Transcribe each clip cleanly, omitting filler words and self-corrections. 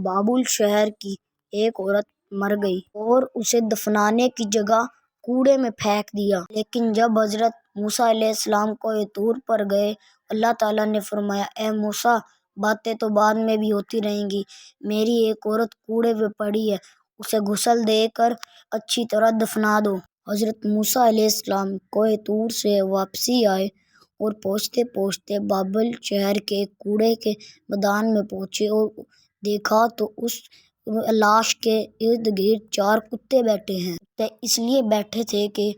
بابل شہر کی ایک عورت مر گئی اور اسے دفنانے کی جگہ کوڑے میں پھینک دیا۔ لیکن جب حضرت موسیٰ علیہ السلام کوہ طور پر گئے، اللہ تعالیٰ نے فرمایا، اے موسیٰ، باتیں تو بعد میں بھی ہوتی رہیں گی، میری ایک عورت کوڑے میں پڑی ہے، اسے غسل دے کر اچھی طرح دفنا دو۔ حضرت موسیٰ علیہ السلام کوہ طور سے واپسی آئے اور پہنچتے پہنچتے بابل شہر کے ایک کوڑے کے میدان میں پہنچے اور دیکھا تو اس لاش کے ارد گرد 4 کتے بیٹھے ہیں۔ کتے اس لیے بیٹھے تھے کہ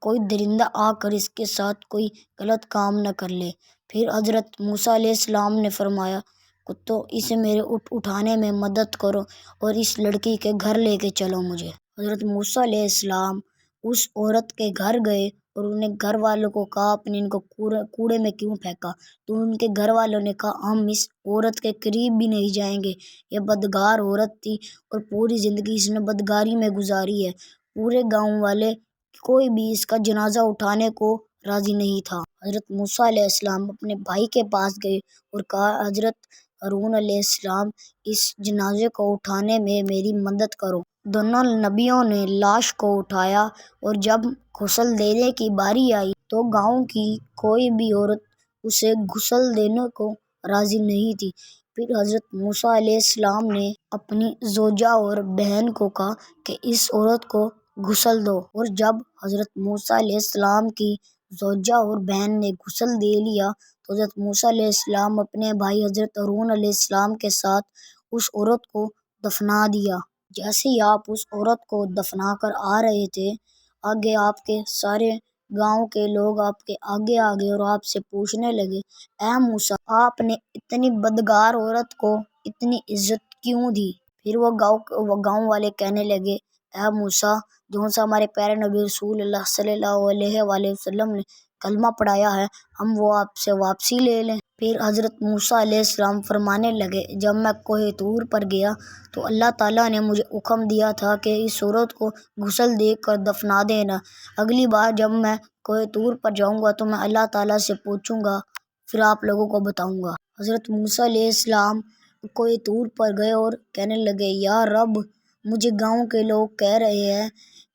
کوئی درندہ آ کر اس کے ساتھ کوئی غلط کام نہ کر لے۔ پھر حضرت موسیٰ علیہ السلام نے فرمایا، کتوں، اسے میرے اٹھانے میں مدد کرو اور اس لڑکی کے گھر لے کے چلو مجھے۔ حضرت موسیٰ علیہ السلام اس عورت کے گھر گئے اور انہیں گھر والوں کو کہا، آپ نے ان کو کوڑے میں کیوں پھینکا؟ تو ان کے گھر والوں نے کہا، ہم اس عورت کے قریب بھی نہیں جائیں گے، یہ بدکار عورت تھی اور پوری زندگی اس نے بدکاری میں گزاری ہے۔ پورے گاؤں والے کوئی بھی اس کا جنازہ اٹھانے کو راضی نہیں تھا۔ حضرت موسیٰ علیہ السلام اپنے بھائی کے پاس گئے اور کہا، حضرت ہارون علیہ السلام، اس جنازے کو اٹھانے میں میری مدد کرو۔ دونوں نبیوں نے لاش کو اٹھایا اور جب غسل دینے کی باری آئی تو گاؤں کی کوئی بھی عورت اسے غسل دینے کو راضی نہیں تھی۔ پھر حضرت موسیٰ علیہ السلام نے اپنی زوجہ اور بہن کو کہا کہ اس عورت کو غسل دو، اور جب حضرت موسیٰ علیہ السلام کی زوجہ اور بہن نے غسل دے لیا تو حضرت موسیٰ علیہ السلام اپنے بھائی حضرت ہارون علیہ السلام کے ساتھ اس عورت کو دفنا دیا۔ جیسے ہی آپ اس عورت کو دفنا کر آ رہے تھے، آگے آپ کے سارے گاؤں کے لوگ آپ کے آگے آگے اور آپ سے پوچھنے لگے، اے موسیٰ، آپ نے اتنی بدکار عورت کو اتنی عزت کیوں دی؟ پھر وہ گاؤں والے کہنے لگے، اے موسیٰ، جو سا ہمارے پیارے نبی رسول اللہ صلی اللہ علیہ وآلہ وسلم نے کلمہ پڑھایا ہے، ہم وہ آپ سے واپسی لے لیں۔ پھر حضرت موسیٰ علیہ السلام فرمانے لگے، جب میں کوہ طور پر گیا تو اللہ تعالیٰ نے مجھے حکم دیا تھا کہ اس عورت کو غسل دے کر دفنا دینا۔ اگلی بار جب میں کوہ طور پر جاؤں گا تو میں اللہ تعالیٰ سے پوچھوں گا، پھر آپ لوگوں کو بتاؤں گا۔ حضرت موسیٰ علیہ السلام کوہ طور پر گئے اور کہنے لگے، یا رب، مجھے گاؤں کے لوگ کہہ رہے ہیں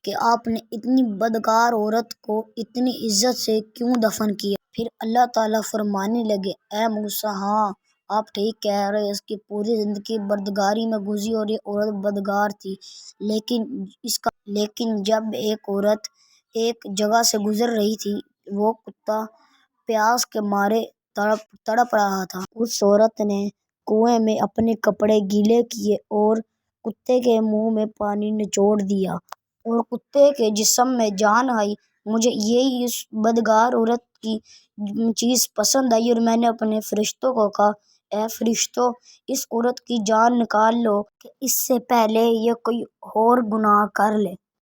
کہ آپ نے اتنی بدکار عورت کو اتنی عزت سے کیوں دفن کیا؟ پھر اللہ تعالیٰ فرمانے لگے، اے موسیٰ، ہاں، آپ ٹھیک کہہ رہے ہیں، اس کی پوری زندگی بدکاری میں گزری اور یہ عورت بدکار تھی، لیکن جب ایک عورت ایک جگہ سے گزر رہی تھی، وہ کتا پیاس کے مارے تڑپ رہا تھا۔ اس عورت نے کنویں میں اپنے کپڑے گیلے کیے اور کتے کے منہ میں پانی نچوڑ دیا اور کتے کے جسم میں جان آئی۔ مجھے یہی اس بدکار عورت کی چیز پسند آئی اور میں نے اپنے فرشتوں کو کہا، اے فرشتوں، اس عورت کی جان نکال لو کہ اس سے پہلے یہ کوئی اور گناہ کر لے۔